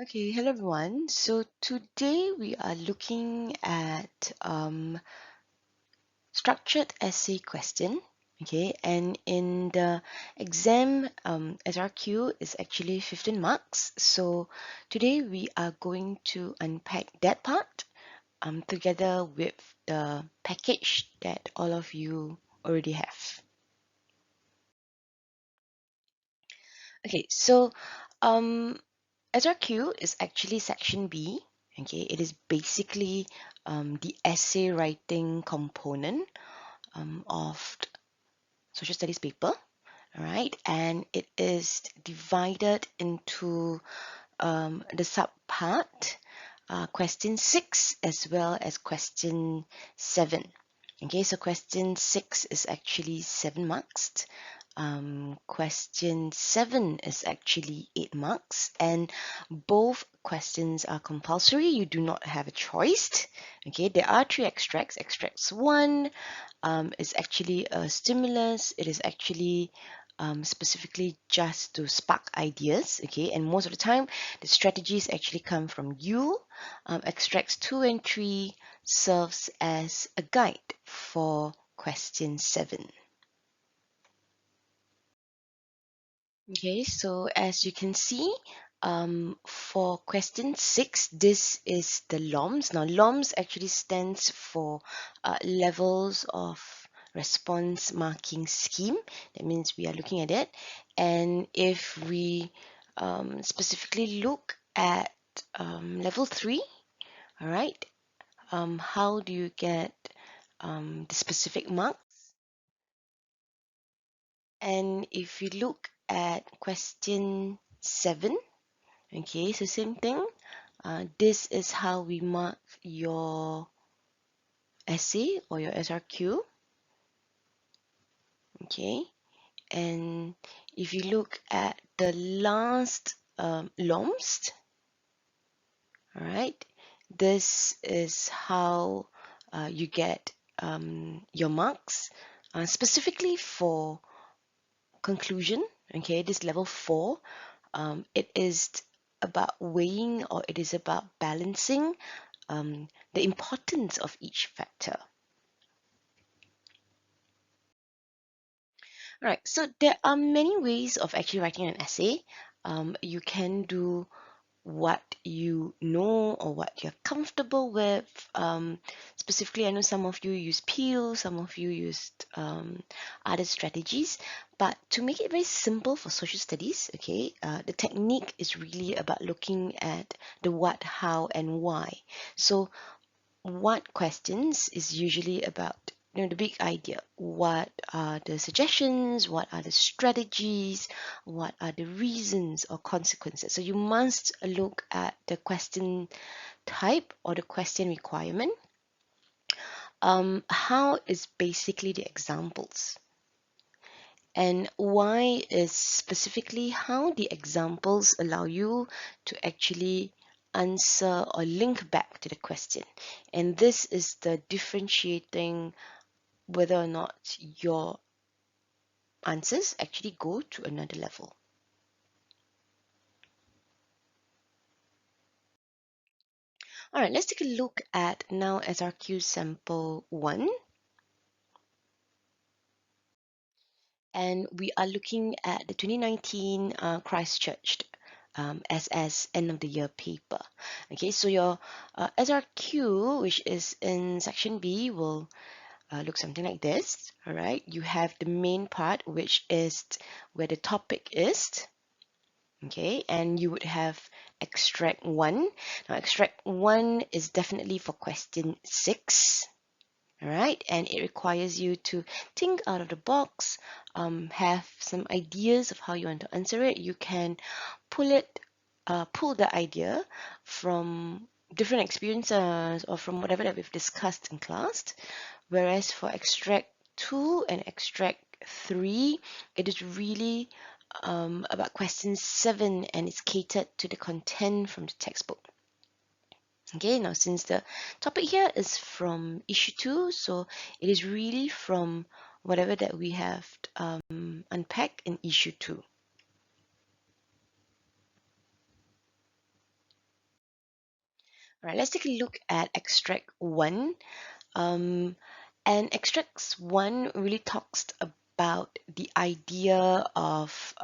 Okay, hello everyone. So today we are looking at structured essay question. Okay, and in the exam, SRQ is actually 15 marks. So today we are going to unpack that part together with the package that all of you already have. Okay, so um, SRQ is actually section B. Okay, it is basically the essay writing component of social studies paper. All right, and it is divided into the subpart, question 6 as well as question 7. Okay, so question 6 is actually 7 marks. Question 7 is actually 8 marks, and both questions are compulsory. You do not have a choice. Okay, there are 3 extracts. Extracts 1 is actually a stimulus. It is actually specifically just to spark ideas. Okay, and most of the time, the strategies actually come from you. Extracts 2 and 3 serves as a guide for question 7. Okay, so as you can see, for question 6, this is the LOMS. Now, LOMS actually stands for levels of response marking scheme. That means we are looking at it. And if we specifically look at level 3, all right, how do you get the specific mark? And if you look at question 7, okay, so same thing. This is how we mark your essay or your SRQ. Okay, and if you look at the last LOMS, all right, this is how you get your marks, specifically for conclusion. Okay, this level 4. It is about weighing, or it is about balancing the importance of each factor. All right, so there are many ways of actually writing an essay. You can do what you know or what you're comfortable with. Specifically, I know some of you use Peel, some of you used other strategies, but to make it very simple for social studies, okay, the technique is really about looking at the what, how, and why. So what questions is usually about, the big idea. What are the suggestions? What are the strategies? What are the reasons or consequences? So you must look at the question type or the question requirement. How is basically the examples, and why is specifically how the examples allow you to actually answer or link back to the question. And this is the differentiating whether or not your answers actually go to another level. All right, let's take a look at now SRQ sample 1. And we are looking at the 2019 Christchurch SS end of the year paper. Okay, so your SRQ, which is in section B, will look something like this. All right, you have the main part, which is where the topic is. Okay, and you would have extract 1. Now, extract 1 is definitely for question 6. All right, and it requires you to think out of the box, have some ideas of how you want to answer it. You can pull the idea from different experiences or from whatever that we've discussed in class. Whereas for extract 2 and extract 3, it is really about question 7, and it's catered to the content from the textbook. Okay, now since the topic here is from issue 2, so it is really from whatever that we have unpacked in issue 2. All right, let's take a look at extract 1. Um, and extracts 1 really talks about the idea of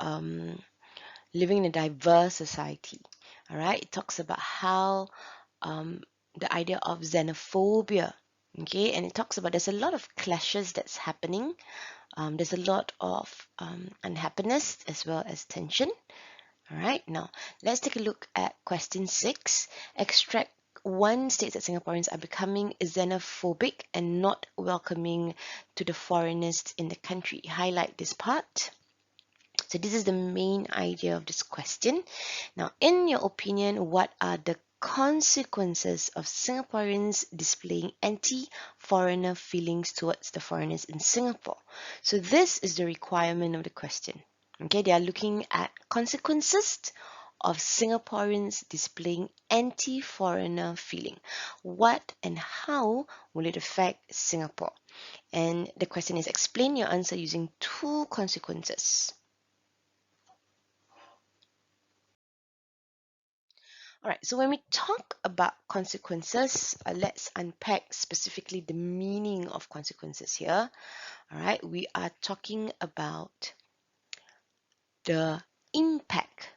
living in a diverse society. All right, it talks about how um, the idea of xenophobia. Okay, and it talks about there's a lot of clashes that's happening. There's a lot of unhappiness as well as tension. All right, now let's take a look at question 6. Extract 1 states that Singaporeans are becoming xenophobic and not welcoming to the foreigners in the country. Highlight this part. So this is the main idea of this question. Now, in your opinion, what are the consequences of Singaporeans displaying anti-foreigner feelings towards the foreigners in Singapore? So this is the requirement of the question. Okay, they are looking at consequences of Singaporeans displaying anti-foreigner feeling. What and how will it affect Singapore? And the question is, explain your answer using 2 consequences. All right, so when we talk about consequences, let's unpack specifically the meaning of consequences here. All right, we are talking about the impact.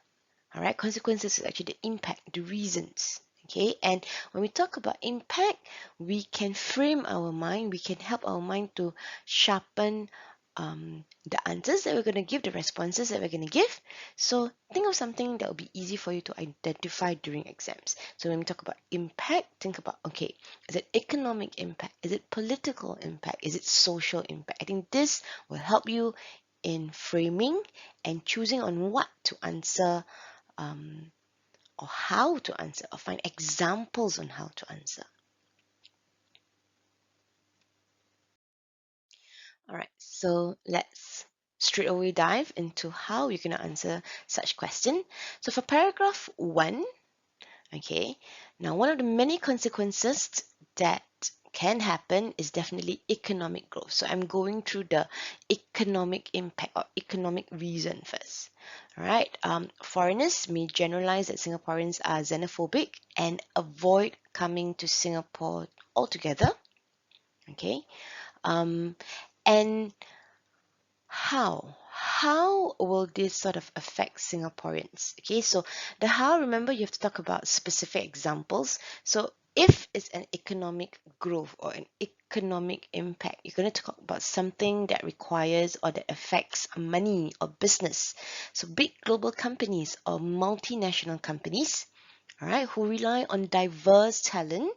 All right, consequences is actually the impact, the reasons. Okay, and when we talk about impact, we can frame our mind, we can help our mind to sharpen the answers that we're going to give, the responses that we're going to give. So think of something that will be easy for you to identify during exams. So when we talk about impact, think about, okay, is it economic impact? Is it political impact? Is it social impact? I think this will help you in framing and choosing on what to answer, um, or how to answer, or find examples on how to answer. All right, so let's straight away dive into how you're going to answer such question. So for paragraph 1, okay, now one of the many consequences that can happen is definitely economic growth. So I'm going through the economic impact or economic reason first. All right, foreigners may generalize that Singaporeans are xenophobic and avoid coming to Singapore altogether. Okay, um, and how will this sort of affect Singaporeans? Okay, so the how, remember, you have to talk about specific examples. So if it's an economic growth or an economic impact, you're going to talk about something that requires or that affects money or business. So big global companies or multinational companies, all right, who rely on diverse talent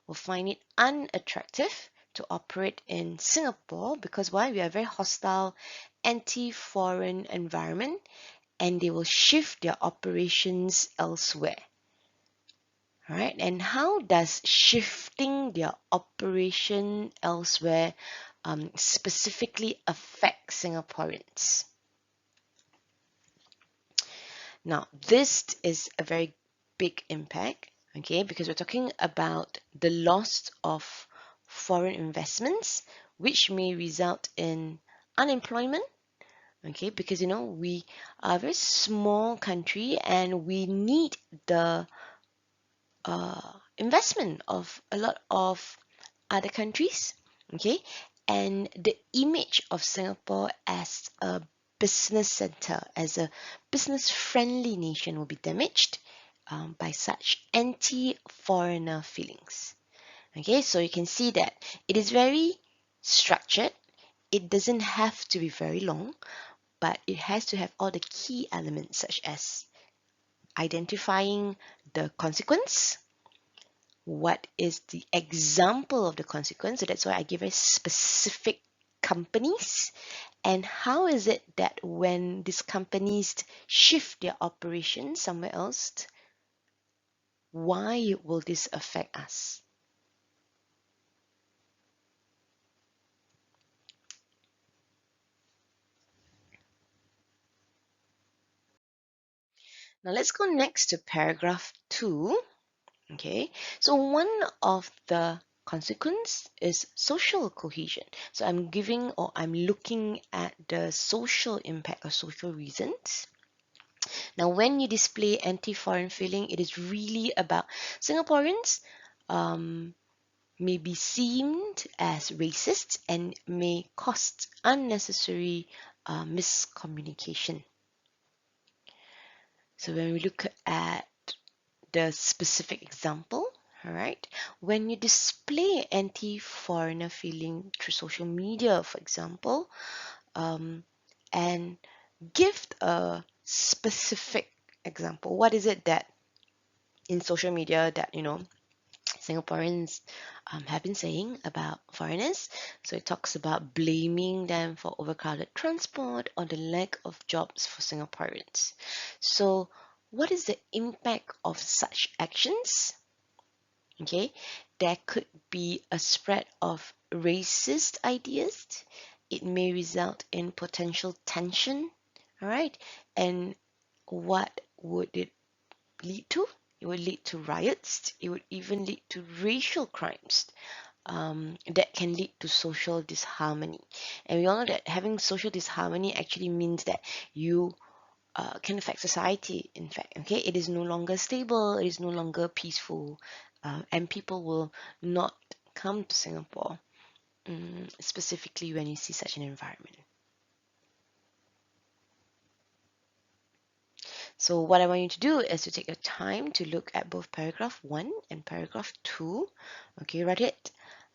will find it unattractive to operate in Singapore because why? We are a very hostile, anti-foreign environment, and they will shift their operations elsewhere. All right, and how does shifting their operation elsewhere specifically affect Singaporeans? Now, this is a very big impact, okay, because we're talking about the loss of foreign investments, which may result in unemployment, okay, because we are a very small country and we need the investment of a lot of other countries, okay, and the image of Singapore as a business center, as a business friendly nation will be damaged by such anti-foreigner feelings. Okay, so you can see that it is very structured. It doesn't have to be very long, but it has to have all the key elements such as identifying the consequence, what is the example of the consequence. So that's why I give a specific companies, and how is it that when these companies shift their operations somewhere else, why will this affect us? Now let's go next to paragraph 2. Okay, so one of the consequence is social cohesion. So I'm giving, or I'm looking at the social impact or social reasons. Now, when you display anti-foreign feeling, it is really about Singaporeans may be seen as racist and may cause unnecessary miscommunication. So when we look at the specific example, all right, when you display anti-foreigner feeling through social media, for example, and give a specific example, what is it that in social media that Singaporeans have been saying about foreigners? So it talks about blaming them for overcrowded transport or the lack of jobs for Singaporeans. So what is the impact of such actions? Okay, there could be a spread of racist ideas. It may result in potential tension. All right, and what would it lead to? It would lead to riots. It would even lead to racial crimes that can lead to social disharmony. And we all know that having social disharmony actually means that you can affect society, in fact. Okay, it is no longer stable, it is no longer peaceful, and people will not come to Singapore, specifically when you see such an environment. So what I want you to do is to take your time to look at both paragraph 1 and paragraph 2. Okay, write it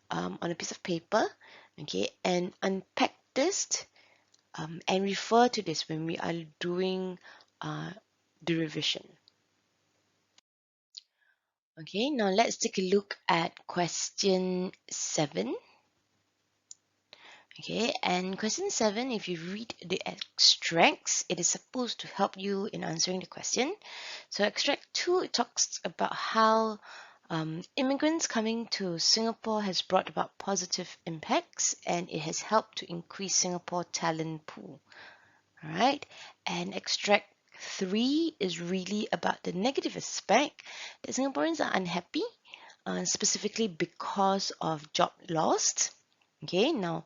on a piece of paper, okay, and unpack this and refer to this when we are doing the revision. Okay, now let's take a look at question 7. Okay, and question 7, if you read the extracts, it is supposed to help you in answering the question. So extract 2, it talks about how immigrants coming to Singapore has brought about positive impacts and it has helped to increase Singapore talent pool. All right, and extract 3 is really about the negative aspect that Singaporeans are unhappy, specifically because of job loss. Okay, now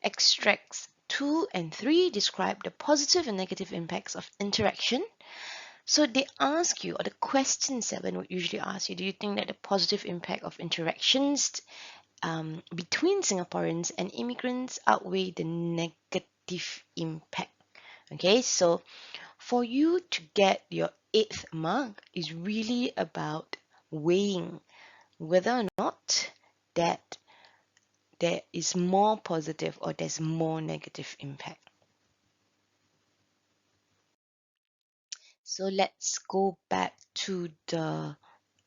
extracts 2 and 3 describe the positive and negative impacts of interaction. So they ask you, or the question 7 would usually ask you, do you think that the positive impact of interactions between Singaporeans and immigrants outweigh the negative impact? Okay, so for you to get your 8th mark is really about weighing whether or not that there is more positive or there's more negative impact. So let's go back to the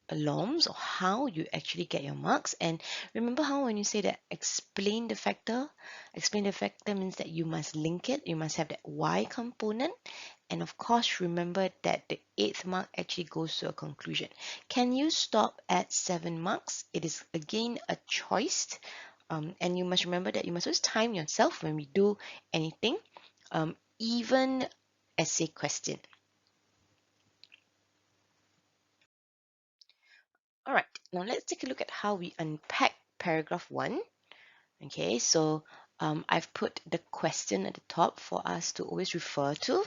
alarms or how you actually get your marks. And remember how when you say that explain the factor means that you must link it, you must have that y component. And of course, remember that the 8th mark actually goes to a conclusion. Can you stop at 7 marks? It is again a choice. And you must remember that you must always time yourself when we do anything, even essay question. All right, now let's take a look at how we unpack paragraph 1. Okay, so I've put the question at the top for us to always refer to.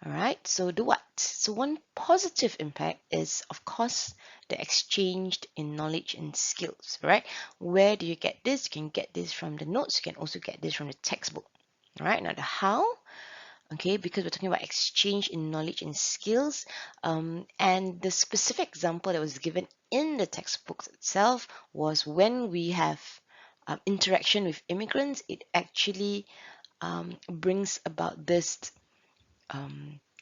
All right, so the what? So one positive impact is, of course, the exchange in knowledge and skills, right? Where do you get this? You can get this from the notes. You can also get this from the textbook. All right, now the how, okay, because we're talking about exchange in knowledge and skills, and the specific example that was given in the textbooks itself was when we have interaction with immigrants, it actually brings about this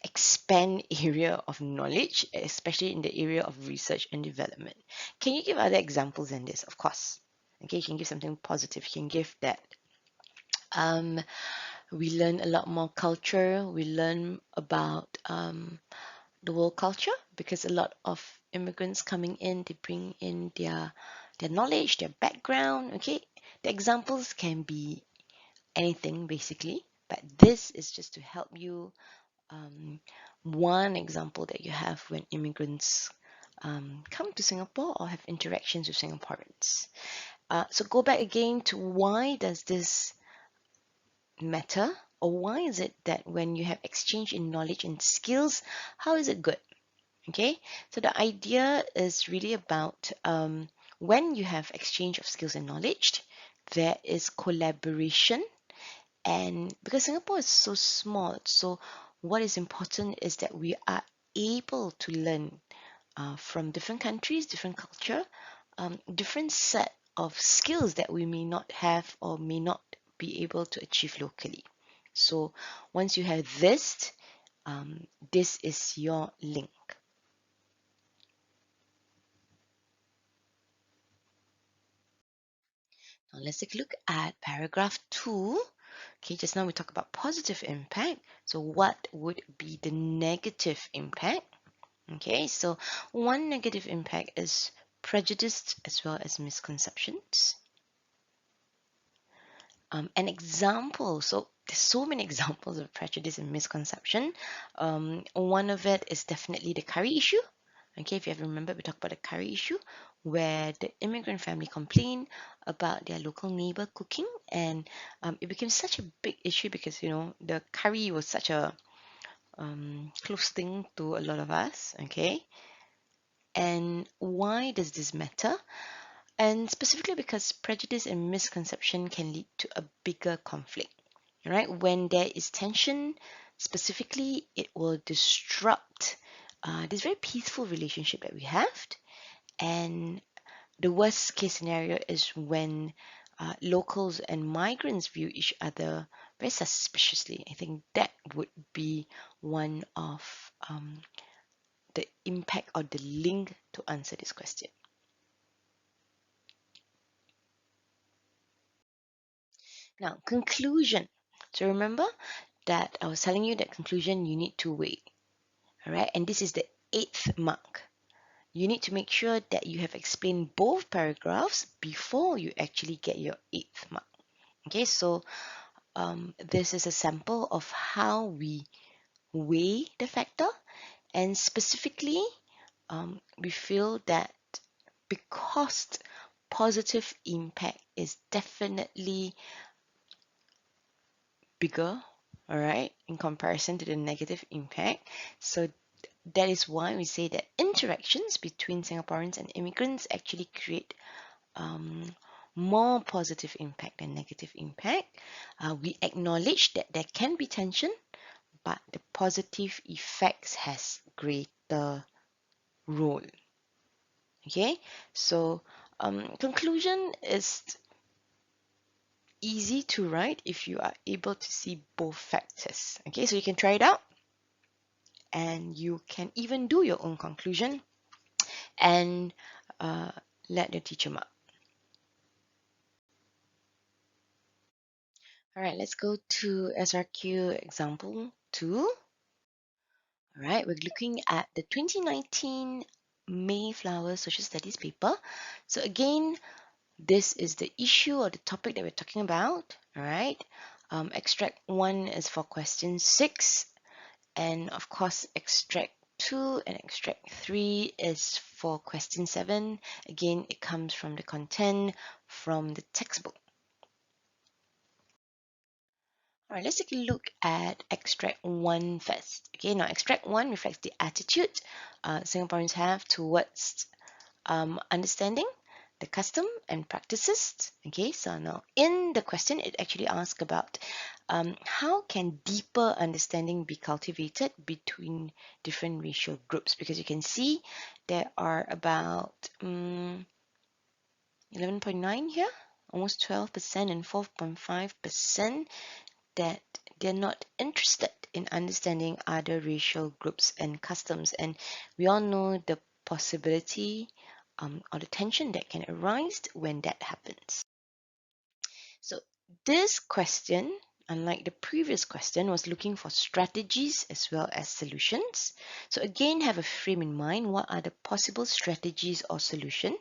expand area of knowledge, especially in the area of research and development. Can you give other examples than this? Of course. Okay, you can give something positive. You can give that we learn a lot more culture. We learn about the world culture because a lot of immigrants coming in, they bring in their knowledge, their background. Okay, the examples can be anything basically, but this is just to help you. One example that you have when immigrants come to Singapore or have interactions with Singaporeans. So go back again to why does this matter? Or why is it that when you have exchange in knowledge and skills, how is it good? Okay, so the idea is really about when you have exchange of skills and knowledge, there is collaboration. And because Singapore is so small, so what is important is that we are able to learn from different countries, different culture, different set of skills that we may not have or may not be able to achieve locally. So once you have this, this is your link. Now let's take a look at paragraph 2. Okay, just now we talked about positive impact. So what would be the negative impact? Okay, so one negative impact is prejudice as well as misconceptions. An example, so there's so many examples of prejudice and misconception. One of it is definitely the curry issue. Okay, if you have remembered, we talked about the curry issue where the immigrant family complained about their local neighbor cooking, and it became such a big issue because the curry was such a close thing to a lot of us. Okay, and why does this matter? And specifically because prejudice and misconception can lead to a bigger conflict, right? When there is tension, specifically, it will disrupt this very peaceful relationship that we have. And the worst case scenario is when locals and migrants view each other very suspiciously. I think that would be one of the impact or the link to answer this question. Now, conclusion. So remember that I was telling you that conclusion you need to weigh, all right? And this is the 8th mark. You need to make sure that you have explained both paragraphs before you actually get your 8th mark. Okay, so this is a sample of how we weigh the factor, and specifically, we feel that because positive impact is definitely bigger, all right, in comparison to the negative impact. So that is why we say that interactions between Singaporeans and immigrants actually create more positive impact than negative impact. We acknowledge that there can be tension, but the positive effects has greater role. Okay, so conclusion is easy to write if you are able to see both factors. Okay, so you can try it out and you can even do your own conclusion and uh, let the teacher mark. All right, let's go to SRQ example 2. All right, we're looking at the 2019 Mayflower Social Studies paper. So again, this is the issue or the topic that we're talking about. All right, extract 1 is for question 6, and of course, extract 2 and extract 3 is for question 7. Again, it comes from the content from the textbook. All right, let's take a look at extract 1 first. Okay, now extract 1 reflects the attitude Singaporeans have towards understanding the custom and practices. Okay, so now in the question, it actually asks about how can deeper understanding be cultivated between different racial groups? Because you can see there are about 11.9 here, almost 12% and 4.5% that they're not interested in understanding other racial groups and customs. And we all know the possibility or the tension that can arise when that happens. So this question, unlike the previous question, was looking for strategies as well as solutions. So again, have a frame in mind. What are the possible strategies or solution?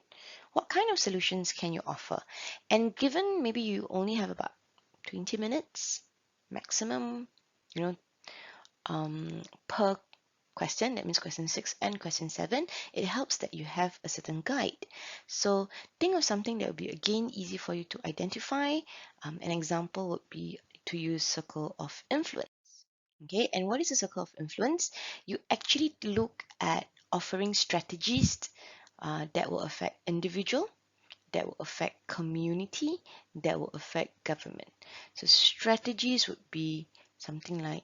What kind of solutions can you offer? And given maybe you only have about 20 minutes maximum, per question, that means question 6 and question 7, it helps that you have a certain guide. So think of something that would be again easy for you to identify. An example would be to use circle of influence. Okay, and what is a circle of influence? You actually look at offering strategies that will affect individual, that will affect community, that will affect government. So strategies would be something like,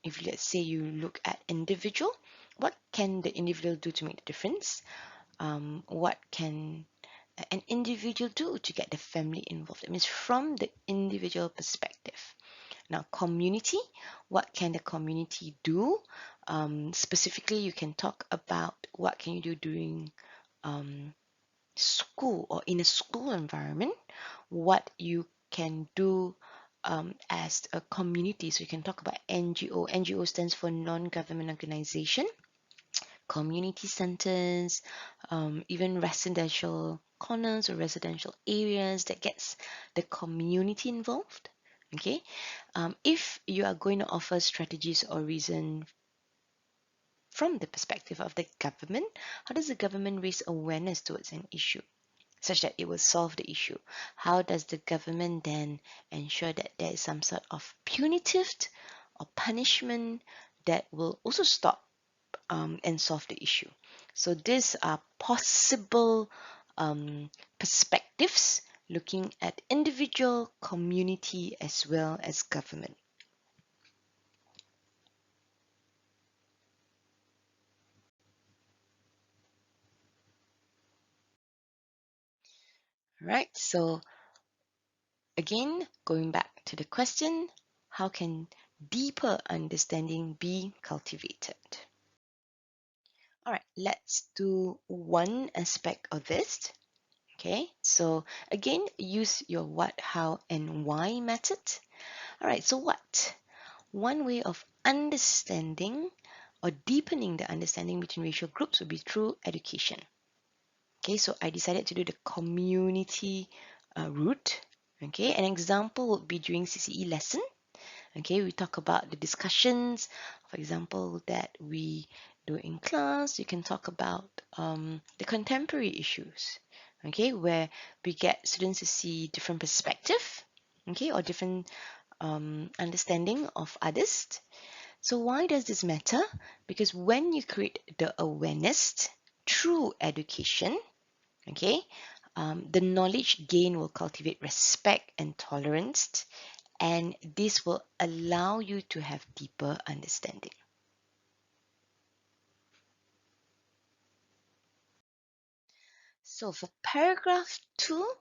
if let's say you look at individual, what can the individual do to make the difference? What can an individual do to get the family involved? It means from the individual perspective. Now, community, what can the community do? Specifically, you can talk about what can you do during school or in a school environment, what you can do as a community. So you can talk about NGO. NGO stands for non-government organization, community centers, even residential corners or residential areas that gets the community involved. Okay, if you are going to offer strategies or reason from the perspective of the government, how does the government raise awareness towards an issue such that it will solve the issue? How does the government then ensure that there is some sort of punitive or punishment that will also stop and solve the issue? So these are possible perspectives looking at individual, community, as well as government. Right, so again, going back to the question, how can deeper understanding be cultivated? All right, let's do one aspect of this. Okay, so again, use your what, how, and why method. All right, so what? One way of understanding or deepening the understanding between racial groups would be through education. Okay, so I decided to do the community route. Okay, an example would be during CCE lesson. Okay, we talk about the discussions, for example, that we do in class. You can talk about the contemporary issues, okay, where we get students to see different perspective, okay, or different understanding of others. So why does this matter? Because when you create the awareness through education, okay, the knowledge gain will cultivate respect and tolerance, and this will allow you to have deeper understanding. So for paragraph 2,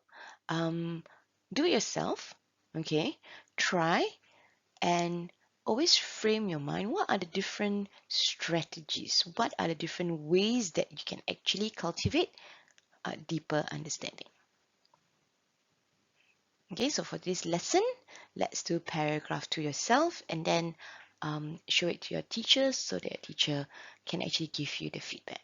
do it yourself, okay? Try and always frame your mind. What are the different strategies? What are the different ways that you can actually cultivate a deeper understanding? Okay, so for this lesson, let's do paragraph 2 yourself and then show it to your teachers so that your teacher can actually give you the feedback.